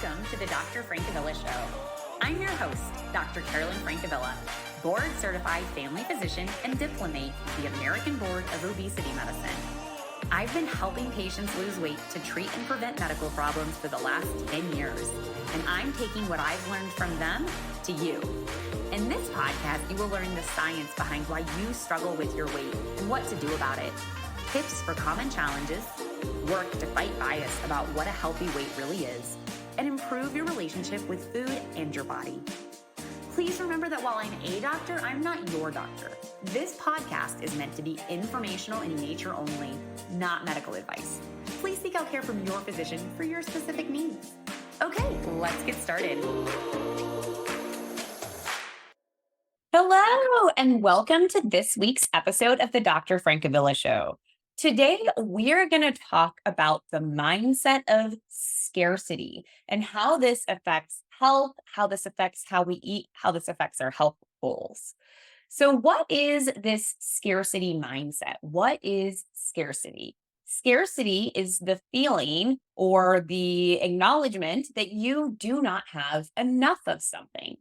Welcome to the Dr. Francavilla Show. I'm your host, Dr. Carolyn Francavilla, board-certified family physician and diplomate of the American Board of Obesity Medicine. I've been helping patients lose weight to treat and prevent medical problems for the last 10 years, and I'm taking what I've learned from them to you. In this podcast, you will learn the science behind why you struggle with your weight and what to do about it, tips for common challenges, work to fight bias about what a healthy weight really is, and improve your relationship with food and your body. Please remember that while I'm a doctor, I'm not your doctor. This podcast is meant to be informational in nature only, not medical advice. Please seek out care from your physician for your specific needs. Okay, let's get started. Hello, and welcome to this week's episode of the Dr. Francavilla Show. Today, we're going to talk about the mindset of scarcity and how this affects health, how this affects how we eat, how this affects our health goals. So what is this scarcity mindset? What is scarcity? Scarcity is the feeling or the acknowledgement that you do not have enough of something.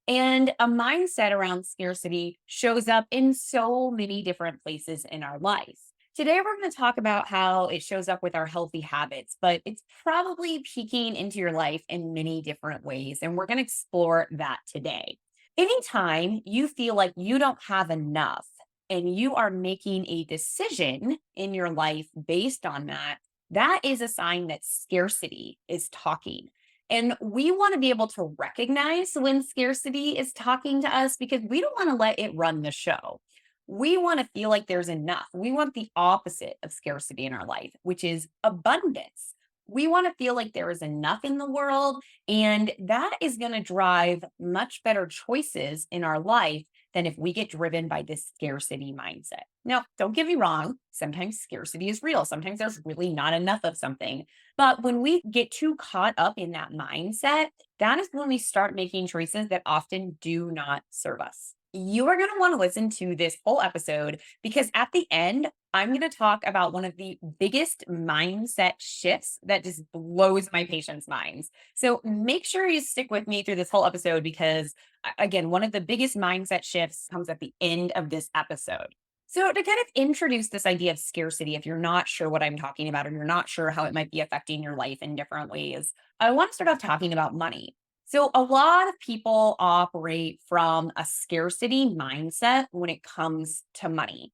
And a mindset around scarcity shows up in so many different places in our life. Today, we're going to talk about how it shows up with our healthy habits, but it's probably peeking into your life in many different ways. And we're going to explore that today. Anytime you feel like you don't have enough and you are making a decision in your life based on that, that is a sign that scarcity is talking. And we want to be able to recognize when scarcity is talking to us because we don't want to let it run the show. We want to feel like there's enough. We want the opposite of scarcity in our life, which is abundance. We want to feel like there is enough in the world, and that is going to drive much better choices in our life than if we get driven by this scarcity mindset. Now, don't get me wrong. Sometimes scarcity is real. Sometimes there's really not enough of something. But when we get too caught up in that mindset, that is when we start making choices that often do not serve us. You are going to want to listen to this whole episode because at the end, I'm going to talk about one of the biggest mindset shifts that just blows my patients' minds. So make sure you stick with me through this whole episode because, again, one of the biggest mindset shifts comes at the end of this episode. So to kind of introduce this idea of scarcity, if you're not sure what I'm talking about or you're not sure how it might be affecting your life in different ways, I want to start off talking about money. So a lot of people operate from a scarcity mindset when it comes to money.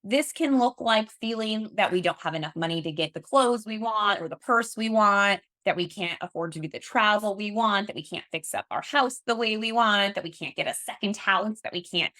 This can look like feeling that we don't have enough money to get the clothes we want or the purse we want, that we can't afford to do the travel we want, that we can't fix up our house the way we want, that we can't get a second house, that we can't,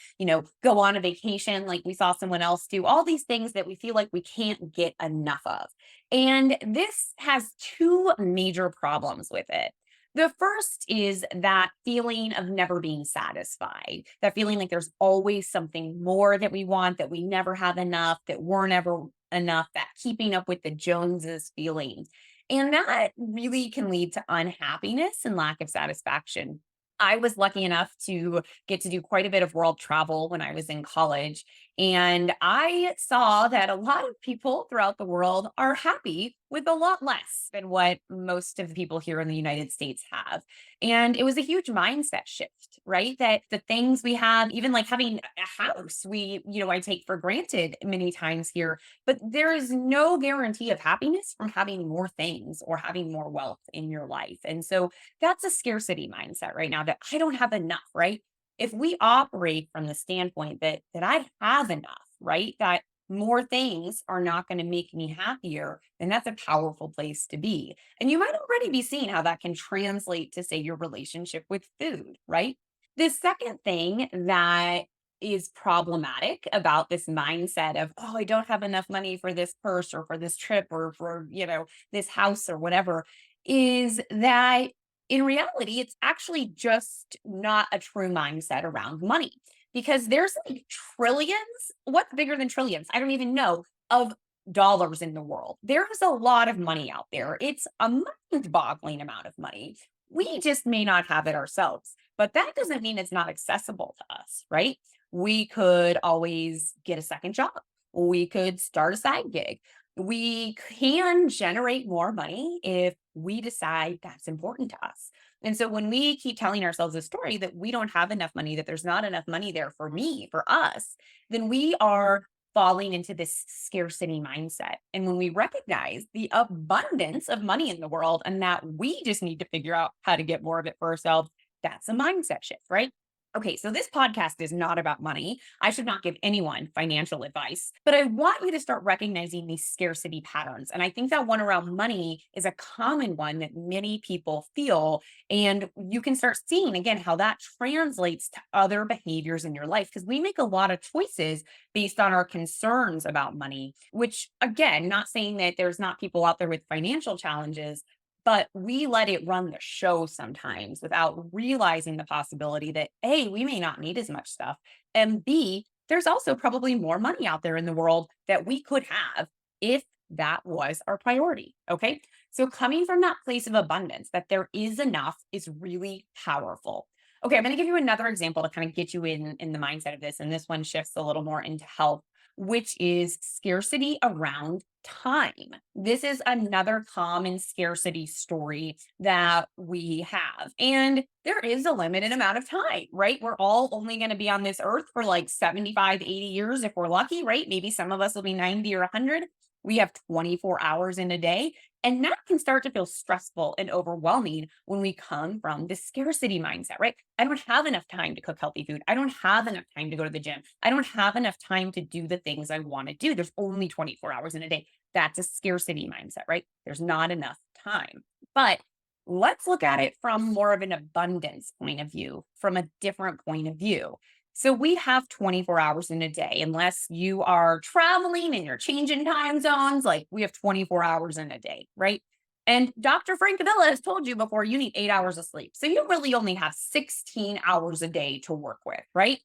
go on a vacation like we saw someone else do, all these things that we feel like we can't get enough of. And this has two major problems with it. The first is that feeling of never being satisfied, that feeling like there's always something more that we want, that we never have enough, that we're never enough, that keeping up with the Joneses feeling. And that really can lead to unhappiness and lack of satisfaction. I was lucky enough to get to do quite a bit of world travel when I was in college. And I saw that a lot of people throughout the world are happy with a lot less than what most of the people here in the United States have. And it was a huge mindset shift, right? That the things we have, even like having a house, I take for granted many times here, but there is no guarantee of happiness from having more things or having more wealth in your life. And so that's a scarcity mindset right now that I don't have enough, right? If we operate from the standpoint that I have enough, right? That more things are not going to make me happier, then that's a powerful place to be. And you might already be seeing how that can translate to, say, your relationship with food, right? The second thing that is problematic about this mindset of, oh, I don't have enough money for this purse or for this trip or for, this house or whatever, is that in reality, it's actually just not a true mindset around money because there's like trillions, what's bigger than trillions? I don't even know, of dollars in the world. There's a lot of money out there. It's a mind-boggling amount of money. We just may not have it ourselves, but that doesn't mean it's not accessible to us, right? We could always get a second job. We could start a side gig. We can generate more money if we decide that's important to us. And so when we keep telling ourselves a story that we don't have enough money, that there's not enough money there for me, for us, then we are falling into this scarcity mindset. And when we recognize the abundance of money in the world and that we just need to figure out how to get more of it for ourselves, that's a mindset shift, right? Okay, so this podcast is not about money. I should not give anyone financial advice, but I want you to start recognizing these scarcity patterns. And I think that one around money is a common one that many people feel. And you can start seeing again how that translates to other behaviors in your life because we make a lot of choices based on our concerns about money, which, again, not saying that there's not people out there with financial challenges, but we let it run the show sometimes without realizing the possibility that A, we may not need as much stuff, and B, there's also probably more money out there in the world that we could have if that was our priority. Okay. So coming from that place of abundance, that there is enough is really powerful. Okay, I'm going to give you another example to kind of get you in the mindset of this. And this one shifts a little more into health, which is scarcity around time. This is another common scarcity story that we have. And there is a limited amount of time, right? We're all only going to be on this earth for like 75, 80 years if we're lucky, right? Maybe some of us will be 90 or 100. We have 24 hours in a day. And that can start to feel stressful and overwhelming when we come from the scarcity mindset, right? I don't have enough time to cook healthy food. I don't have enough time to go to the gym. I don't have enough time to do the things I want to do. There's only 24 hours in a day. That's a scarcity mindset, right? There's not enough time. But let's look at it from more of an abundance point of view, from a different point of view. So we have 24 hours in a day, unless you are traveling and you're changing time zones, like we have 24 hours in a day, right? And Dr. Francavilla has told you before you need 8 hours of sleep. So you really only have 16 hours a day to work with, right?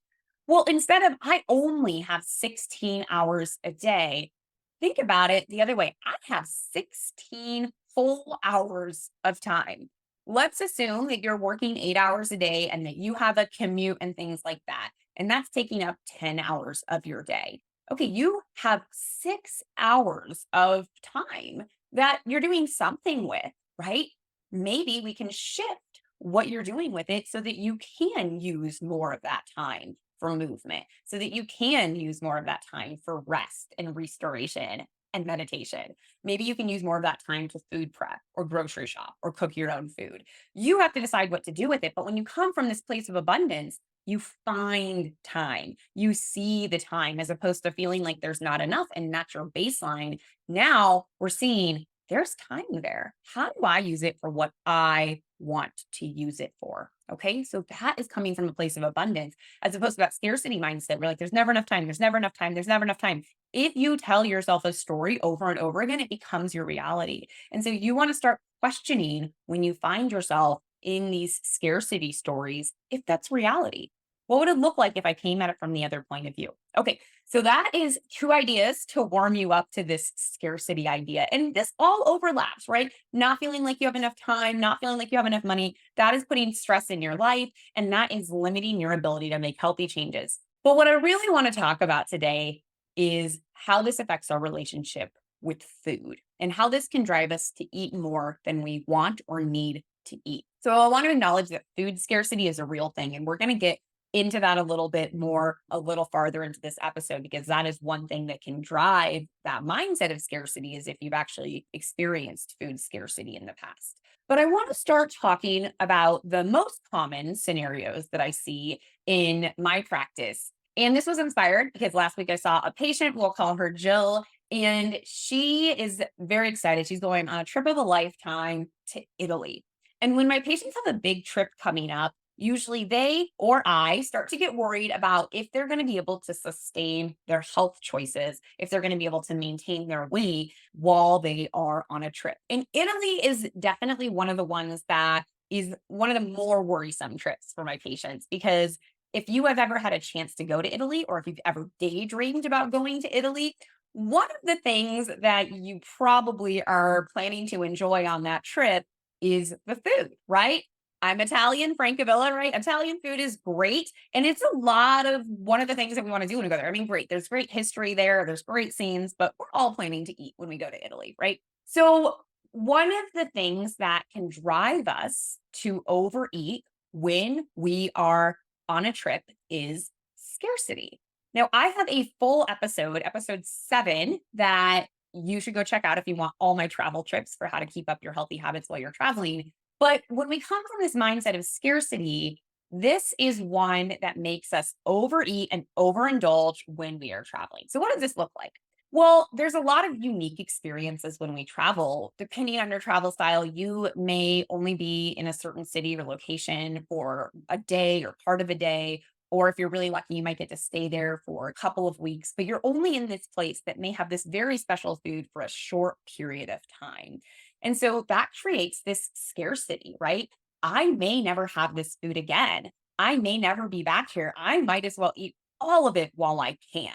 Well, instead of I only have 16 hours a day, think about it the other way. I have 16 full hours of time. Let's assume that you're working 8 hours a day and that you have a commute and things like that. And that's taking up 10 hours of your day. Okay, you have 6 hours of time that you're doing something with, right? Maybe we can shift what you're doing with it so that you can use more of that time for movement, so that you can use more of that time for rest and restoration and meditation. Maybe you can use more of that time to food prep or grocery shop or cook your own food. You have to decide what to do with it. But when you come from this place of abundance, you find time. You see the time as opposed to feeling like there's not enough and that's your baseline. Now we're seeing there's time there. How do I use it for what I want to use it for? Okay. So that is coming from a place of abundance as opposed to that scarcity mindset. We're like, there's never enough time. There's never enough time. There's never enough time. If you tell yourself a story over and over again, it becomes your reality. And so you want to start questioning when you find yourself in these scarcity stories, if that's reality. What would it look like if I came at it from the other point of view? Okay, so that is two ideas to warm you up to this scarcity idea. And this all overlaps, right? Not feeling like you have enough time, not feeling like you have enough money. That is putting stress in your life, and that is limiting your ability to make healthy changes. But what I really want to talk about today is how this affects our relationship with food and how this can drive us to eat more than we want or need to eat. So I want to acknowledge that food scarcity is a real thing, and we're going to get into that a little bit more, a little farther into this episode, because that is one thing that can drive that mindset of scarcity is if you've actually experienced food scarcity in the past. But I want to start talking about the most common scenarios that I see in my practice. And this was inspired because last week I saw a patient, we'll call her Jill, and she is very excited. She's going on a trip of a lifetime to Italy. And when my patients have a big trip coming up, usually they or I start to get worried about if they're going to be able to sustain their health choices, if they're going to be able to maintain their weight while they are on a trip. And Italy is definitely one of the ones that is one of the more worrisome trips for my patients because if you have ever had a chance to go to Italy or if you've ever daydreamed about going to Italy, one of the things that you probably are planning to enjoy on that trip is the food, right? I'm Italian, Francavilla, right? Italian food is great. And it's a lot of one of the things that we want to do when we go there. I mean, great. There's great history there. There's great scenes, but we're all planning to eat when we go to Italy, right? So one of the things that can drive us to overeat when we are on a trip is scarcity. Now, I have a full episode, episode 7, that you should go check out if you want all my travel tips for how to keep up your healthy habits while you're traveling. But when we come from this mindset of scarcity, this is one that makes us overeat and overindulge when we are traveling. So, what does this look like? Well, there's a lot of unique experiences when we travel. Depending on your travel style, you may only be in a certain city or location for a day or part of a day. Or if you're really lucky, you might get to stay there for a couple of weeks, but you're only in this place that may have this very special food for a short period of time. And so that creates this scarcity, right? I may never have this food again. I may never be back here. I might as well eat all of it while I can.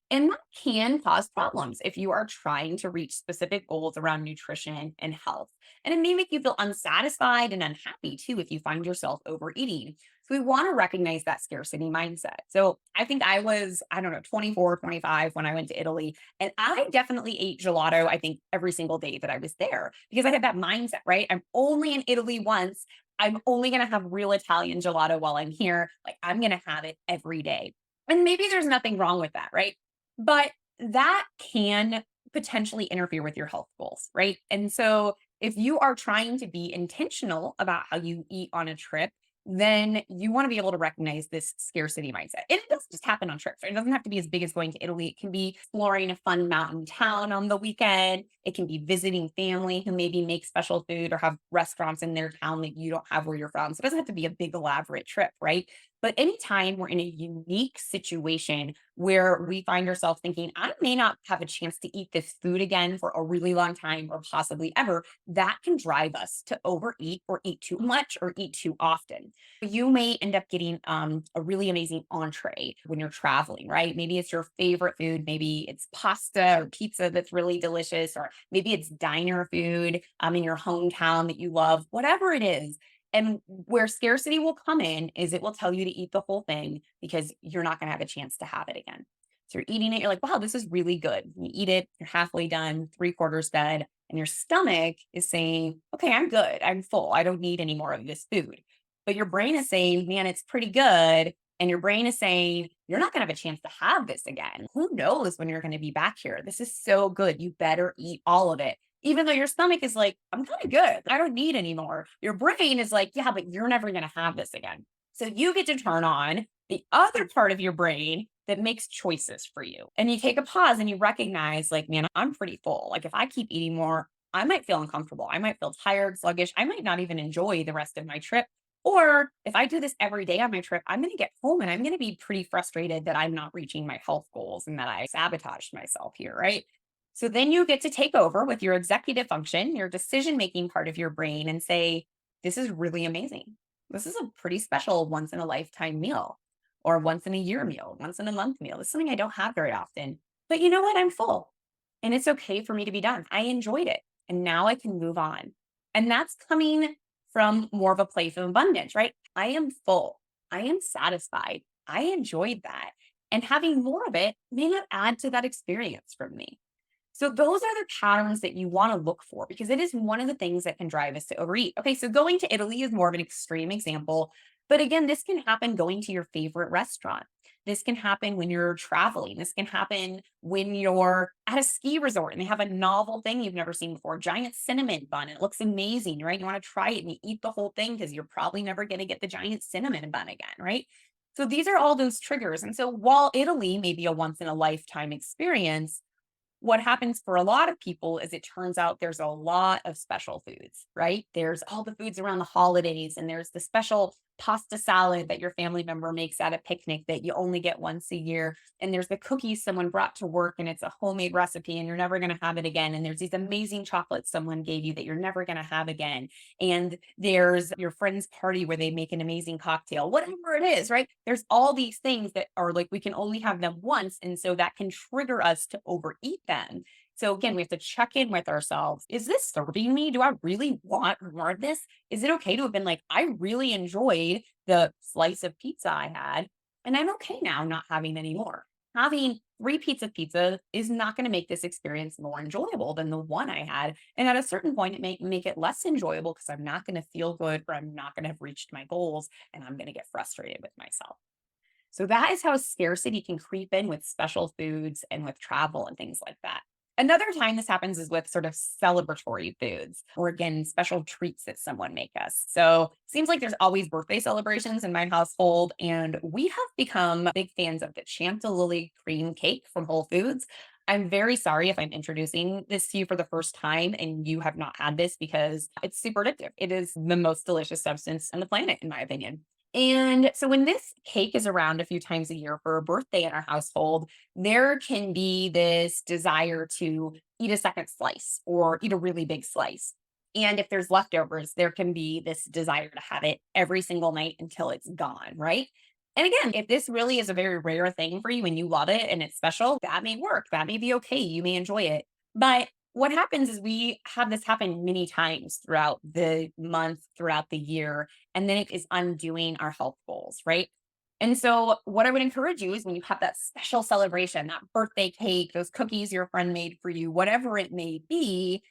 And that can cause problems if you are trying to reach specific goals around nutrition and health. And it may make you feel unsatisfied and unhappy too if you find yourself overeating. So we want to recognize that scarcity mindset. So I think I was, I don't know, 24, 25 when I went to Italy. And I definitely ate gelato, I think, every single day that I was there because I had that mindset, right? I'm only in Italy once. I'm only going to have real Italian gelato while I'm here. Like I'm going to have it every day. And maybe there's nothing wrong with that, right? But that can potentially interfere with your health goals, right? And so if you are trying to be intentional about how you eat on a trip, then you want to be able to recognize this scarcity mindset. And it doesn't just happen on trips, right? It doesn't have to be as big as going to Italy. It can be exploring a fun mountain town on the weekend. It can be visiting family who maybe make special food or have restaurants in their town that you don't have where you're from. So it doesn't have to be a big, elaborate trip, right? But anytime we're in a unique situation where we find ourselves thinking, I may not have a chance to eat this food again for a really long time or possibly ever, that can drive us to overeat or eat too much or eat too often. You may end up getting a really amazing entree when you're traveling, right? Maybe it's your favorite food. Maybe it's pasta or pizza that's really delicious, or maybe it's diner food in your hometown that you love, whatever it is. And where scarcity will come in is it will tell you to eat the whole thing because you're not going to have a chance to have it again. So you're eating it, you're like, wow, this is really good. You eat it, you're halfway done, three-quarters done, and your stomach is saying, okay, I'm good. I'm full. I don't need any more of this food. But your brain is saying, man, it's pretty good. And your brain is saying, you're not going to have a chance to have this again. Who knows when you're going to be back here? This is so good. You better eat all of it. Even though your stomach is like, I'm kind of good. I don't need any more. Your brain is like, yeah, but you're never going to have this again. So you get to turn on the other part of your brain that makes choices for you. And you take a pause and you recognize, like, man, I'm pretty full. Like, if I keep eating more, I might feel uncomfortable. I might feel tired, sluggish. I might not even enjoy the rest of my trip. Or if I do this every day on my trip, I'm going to get home and I'm going to be pretty frustrated that I'm not reaching my health goals and that I sabotaged myself here, right? So then you get to take over with your executive function, your decision making part of your brain, and say, this is really amazing. This is a pretty special once in a lifetime meal, or once in a year meal, once in a month meal. This is something I don't have very often. But you know what? I'm full and it's okay for me to be done. I enjoyed it. And now I can move on. And that's coming from more of a place of abundance, right? I am full. I am satisfied. I enjoyed that. And having more of it may not add to that experience for me. So those are the patterns that you want to look for because it is one of the things that can drive us to overeat. Okay, so going to Italy is more of an extreme example, but again, this can happen going to your favorite restaurant. This can happen when you're traveling. This can happen when you're at a ski resort and they have a novel thing you've never seen before, giant cinnamon bun. It looks amazing, right? You want to try it and you eat the whole thing because you're probably never going to get the giant cinnamon bun again, right? So these are all those triggers. And so while Italy may be a once in a lifetime experience, what happens for a lot of people is it turns out there's a lot of special foods, right? There's all the foods around the holidays, and there's the special pasta salad that your family member makes at a picnic that you only get once a year. And there's the cookies someone brought to work, and it's a homemade recipe, and you're never going to have it again. And there's these amazing chocolates someone gave you that you're never going to have again. And there's your friend's party where they make an amazing cocktail, whatever it is, right? There's all these things that are like we can only have them once. And so that can trigger us to overeat them. So again, we have to check in with ourselves. Is this serving me? Do I really want more of this? Is it okay to have been like, I really enjoyed the slice of pizza I had, and I'm okay now not having any more? Having three pizza is not going to make this experience more enjoyable than the one I had. And at a certain point, it may make it less enjoyable because I'm not going to feel good or I'm not going to have reached my goals and I'm going to get frustrated with myself. So that is how scarcity can creep in with special foods and with travel and things like that. Another time this happens is with sort of celebratory foods or again, special treats that someone make us. So seems like there's always birthday celebrations in my household. And we have become big fans of the Chantilly cream cake from Whole Foods. I'm very sorry if I'm introducing this to you for the first time and you have not had this because it's super addictive. It is the most delicious substance on the planet, in my opinion. And so when this cake is around a few times a year for a birthday in our household, there can be this desire to eat a second slice or eat a really big slice. And if there's leftovers, there can be this desire to have it every single night until it's gone, right? And again, if this really is a very rare thing for you and you love it and it's special, that may work. That may be okay. You may enjoy it. But what happens is we have this happen many times throughout the month, throughout the year, and then it is undoing our health goals, right? And so, what I would encourage you is when you have that special celebration, that birthday cake, those cookies your friend made for you, whatever it may be,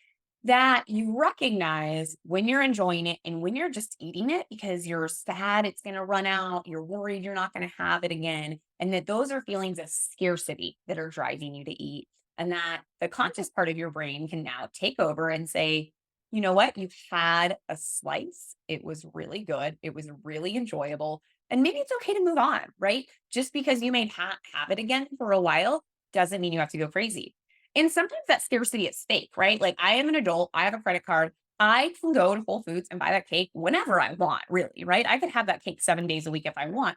that you recognize when you're enjoying it and when you're just eating it because you're sad it's going to run out, you're worried you're not going to have it again, and that those are feelings of scarcity that are driving you to eat. And that the conscious part of your brain can now take over and say, you know what, you've had a slice. It was really good. It was really enjoyable. And maybe it's okay to move on, right? Just because you may have it again for a while doesn't mean you have to go crazy. And sometimes that scarcity is fake, right? Like I am an adult, I have a credit card. I can go to Whole Foods and buy that cake whenever I want, really, right? I could have that cake 7 days a week if I want,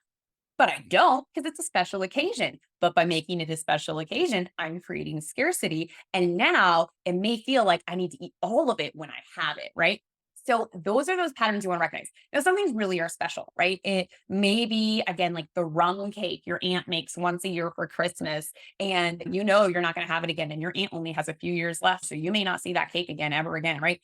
but I don't because it's a special occasion. But by making it a special occasion, I'm creating scarcity. And now it may feel like I need to eat all of it when I have it, right? So those are those patterns you want to recognize. Now, some things really are special, right? It may be, again, like the rum cake your aunt makes once a year for Christmas, and you know you're not going to have it again. And your aunt only has a few years left. So you may not see that cake again ever again, right?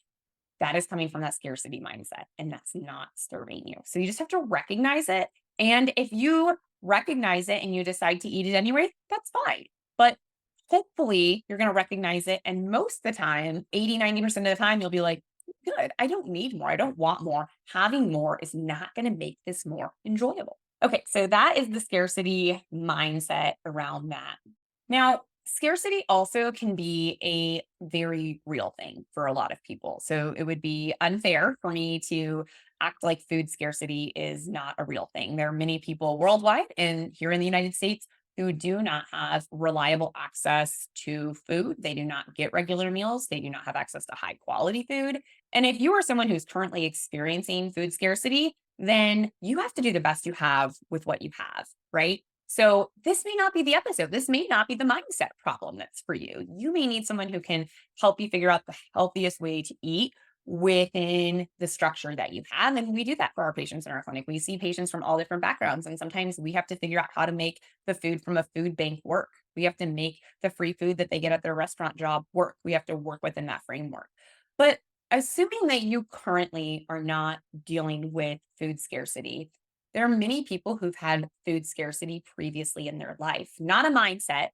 That is coming from that scarcity mindset, and that's not serving you. So you just have to recognize it. And if you recognize it and you decide to eat it anyway, that's fine. But hopefully you're going to recognize it. And most of the time, 80, 90% of the time, you'll be like, good, I don't need more. I don't want more. Having more is not going to make this more enjoyable. Okay, so that is the scarcity mindset around that. Now, scarcity also can be a very real thing for a lot of people. So it would be unfair for me to act like food scarcity is not a real thing. There are many people worldwide and here in the United States who do not have reliable access to food. They do not get regular meals. They do not have access to high quality food. And if you are someone who's currently experiencing food scarcity, then you have to do the best you have with what you have, right? So this may not be the episode. This may not be the mindset problem that's for you. You may need someone who can help you figure out the healthiest way to eat within the structure that you have. And we do that for our patients in our clinic. We see patients from all different backgrounds. And sometimes we have to figure out how to make the food from a food bank work. We have to make the free food that they get at their restaurant job work. We have to work within that framework. But assuming that you currently are not dealing with food scarcity, there are many people who've had food scarcity previously in their life, not a mindset,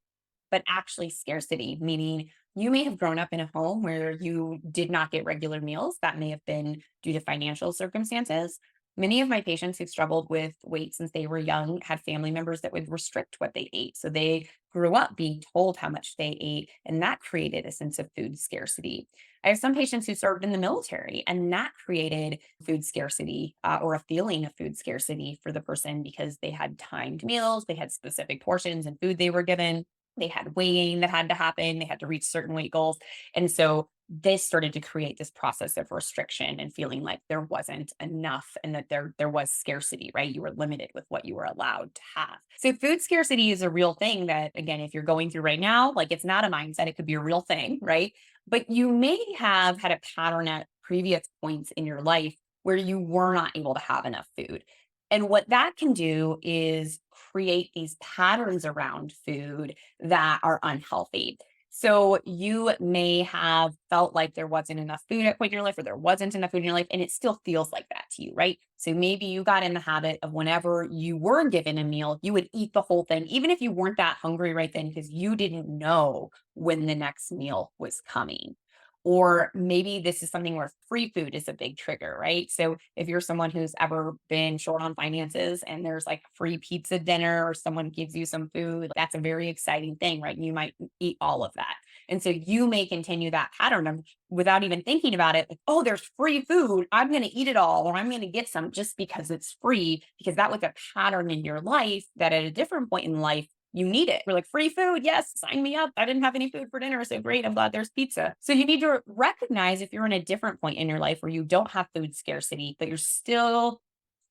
but actually scarcity, meaning you may have grown up in a home where you did not get regular meals. That may have been due to financial circumstances. Many of my patients who've struggled with weight since they were young had family members that would restrict what they ate. So they grew up being told how much they ate, and that created a sense of food scarcity. I have some patients who served in the military, and that created food scarcity or a feeling of food scarcity for the person because they had timed meals, they had specific portions and food they were given, they had weighing that had to happen, they had to reach certain weight goals. And so this started to create this process of restriction and feeling like there wasn't enough and that there was scarcity, right? You were limited with what you were allowed to have. So food scarcity is a real thing that again, if you're going through right now, like it's not a mindset, it could be a real thing, right? But you may have had a pattern at previous points in your life where you were not able to have enough food. And what that can do is create these patterns around food that are unhealthy. So you may have felt like there wasn't enough food at a point in your life, or there wasn't enough food in your life, and it still feels like that to you, right? So maybe you got in the habit of whenever you were given a meal, you would eat the whole thing, even if you weren't that hungry right then, because you didn't know when the next meal was coming. Or maybe this is something where free food is a big trigger, right? So if you're someone who's ever been short on finances and there's like a free pizza dinner or someone gives you some food, that's a very exciting thing, right? You might eat all of that. And so you may continue that pattern of without even thinking about it, like, oh, there's free food. I'm going to eat it all, or I'm going to get some just because it's free, because that was a pattern in your life that at a different point in life, you need it. We're like, free food. Yes, sign me up. I didn't have any food for dinner. So great. I'm glad there's pizza. So you need to recognize if you're in a different point in your life where you don't have food scarcity, but you're still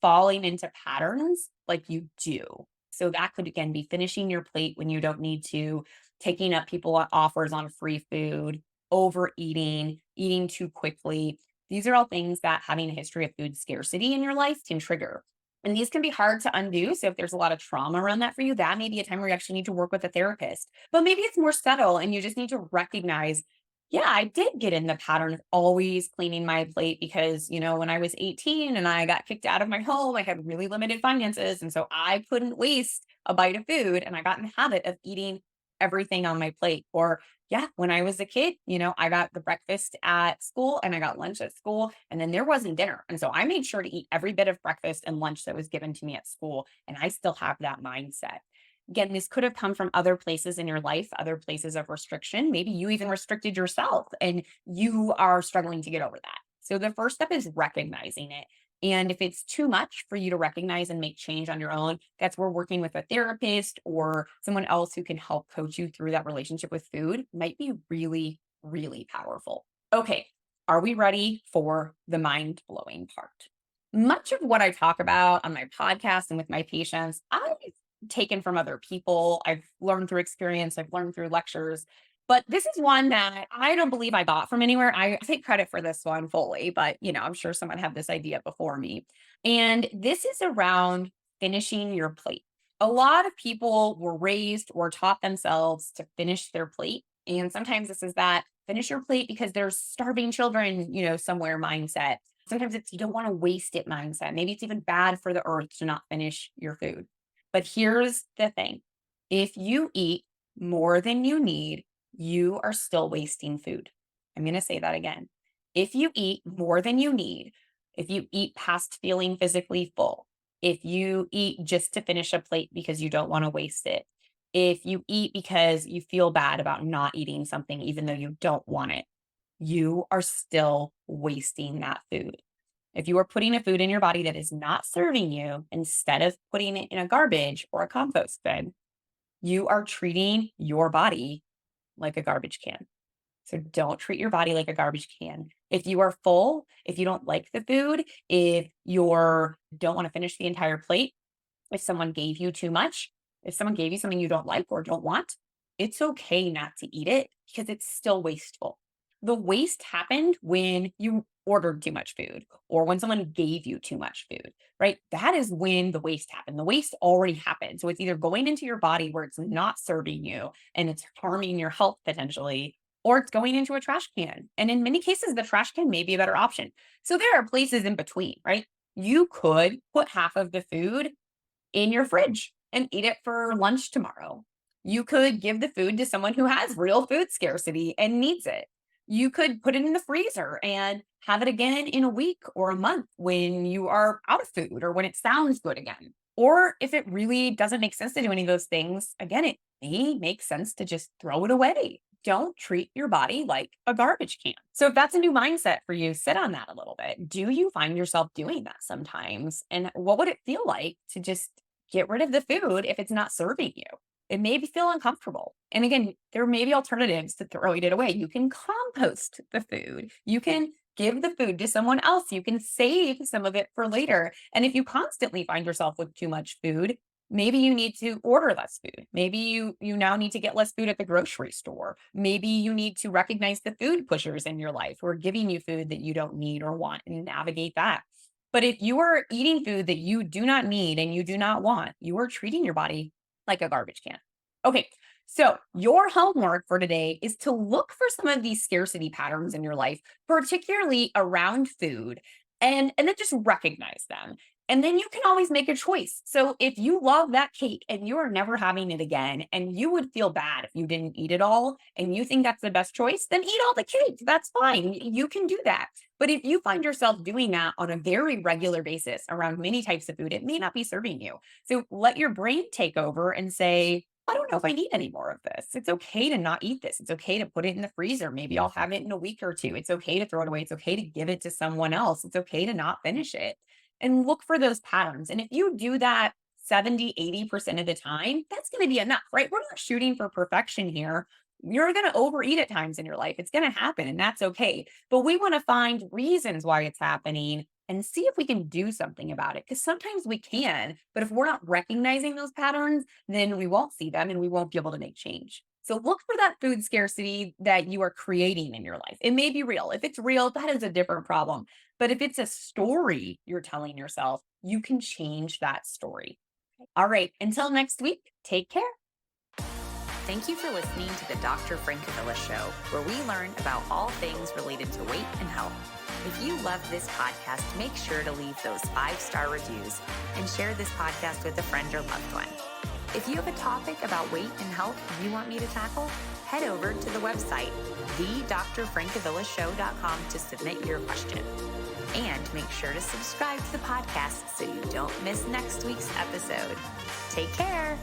falling into patterns like you do. So that could again be finishing your plate when you don't need to, taking up people offers on free food, overeating, eating too quickly. These are all things that having a history of food scarcity in your life can trigger. And these can be hard to undo. So if there's a lot of trauma around that for you, that may be a time where you actually need to work with a therapist. But maybe it's more subtle and you just need to recognize, yeah, I did get in the pattern of always cleaning my plate because, when I was 18 and I got kicked out of my home, I had really limited finances. And so I couldn't waste a bite of food. And I got in the habit of eating everything on my plate. Or, yeah, when I was a kid, I got the breakfast at school and I got lunch at school, and then there wasn't dinner. And so I made sure to eat every bit of breakfast and lunch that was given to me at school. And I still have that mindset. Again, this could have come from other places in your life, other places of restriction. Maybe you even restricted yourself and you are struggling to get over that. So the first step is recognizing it. And if it's too much for you to recognize and make change on your own, that's where working with a therapist or someone else who can help coach you through that relationship with food might be really, really powerful. Okay, are we ready for the mind blowing part? Much of what I talk about on my podcast and with my patients, I've taken from other people. I've learned through experience, I've learned through lectures. But this is one that I don't believe I got from anywhere. I take credit for this one fully, but I'm sure someone had this idea before me. And this is around finishing your plate. A lot of people were raised or taught themselves to finish their plate. And sometimes this is that finish your plate because there's starving children, somewhere mindset. Sometimes it's you don't want to waste it mindset. Maybe it's even bad for the earth to not finish your food. But here's the thing, if you eat more than you need, you are still wasting food. I'm going to say that again. If you eat more than you need, if you eat past feeling physically full, if you eat just to finish a plate because you don't want to waste it, if you eat because you feel bad about not eating something, even though you don't want it, you are still wasting that food. If you are putting a food in your body that is not serving you, instead of putting it in a garbage or a compost bin, you are treating your body like a garbage can. So don't treat your body like a garbage can. If you are full, if you don't like the food, if you're don't want to finish the entire plate, if someone gave you too much, if someone gave you something you don't like or don't want, it's okay not to eat it because it's still wasteful. The waste happened when you ordered too much food or when someone gave you too much food, right? That is when the waste happened. The waste already happened. So it's either going into your body where it's not serving you and it's harming your health potentially, or it's going into a trash can. And in many cases, the trash can may be a better option. So there are places in between, right? You could put half of the food in your fridge and eat it for lunch tomorrow. You could give the food to someone who has real food scarcity and needs it. You could put it in the freezer and have it again in a week or a month when you are out of food or when it sounds good again. Or if it really doesn't make sense to do any of those things, again, it may make sense to just throw it away. Don't treat your body like a garbage can. So, if that's a new mindset for you, sit on that a little bit. Do you find yourself doing that sometimes? And what would it feel like to just get rid of the food if it's not serving you? It may feel uncomfortable. And again, there may be alternatives to throwing it away. You can compost the food. You can give the food to someone else. You can save some of it for later. And if you constantly find yourself with too much food, maybe you need to order less food. Maybe you now need to get less food at the grocery store. Maybe you need to recognize the food pushers in your life who are giving you food that you don't need or want and navigate that. But if you are eating food that you do not need and you do not want, you are treating your body like a garbage can. Okay. So, your homework for today is to look for some of these scarcity patterns in your life, particularly around food, and then just recognize them. And then you can always make a choice. So, if you love that cake and you are never having it again, and you would feel bad if you didn't eat it all, and you think that's the best choice, then eat all the cake. That's fine. You can do that. But if you find yourself doing that on a very regular basis around many types of food, it may not be serving you. So, let your brain take over and say, I don't know if I need any more of this. It's okay to not eat this. It's okay to put it in the freezer. Maybe I'll have it in a week or two. It's okay to throw it away. It's okay to give it to someone else. It's okay to not finish it and look for those patterns. And if you do that 70, 80% of the time, that's going to be enough, right? We're not shooting for perfection here. You're going to overeat at times in your life. It's going to happen, and that's okay. But we want to find reasons why it's happening and see if we can do something about it. Because sometimes we can, but if we're not recognizing those patterns, then we won't see them and we won't be able to make change. So look for that food scarcity that you are creating in your life. It may be real. If it's real, that is a different problem. But if it's a story you're telling yourself, you can change that story. All right. Until next week, take care. Thank you for listening to the Dr. Francavilla Show, where we learn about all things related to weight and health. If you love this podcast, make sure to leave those 5-star reviews and share this podcast with a friend or loved one. If you have a topic about weight and health you want me to tackle, head over to the website, thedrfrancavillashow.com, to submit your question. And make sure to subscribe to the podcast so you don't miss next week's episode. Take care.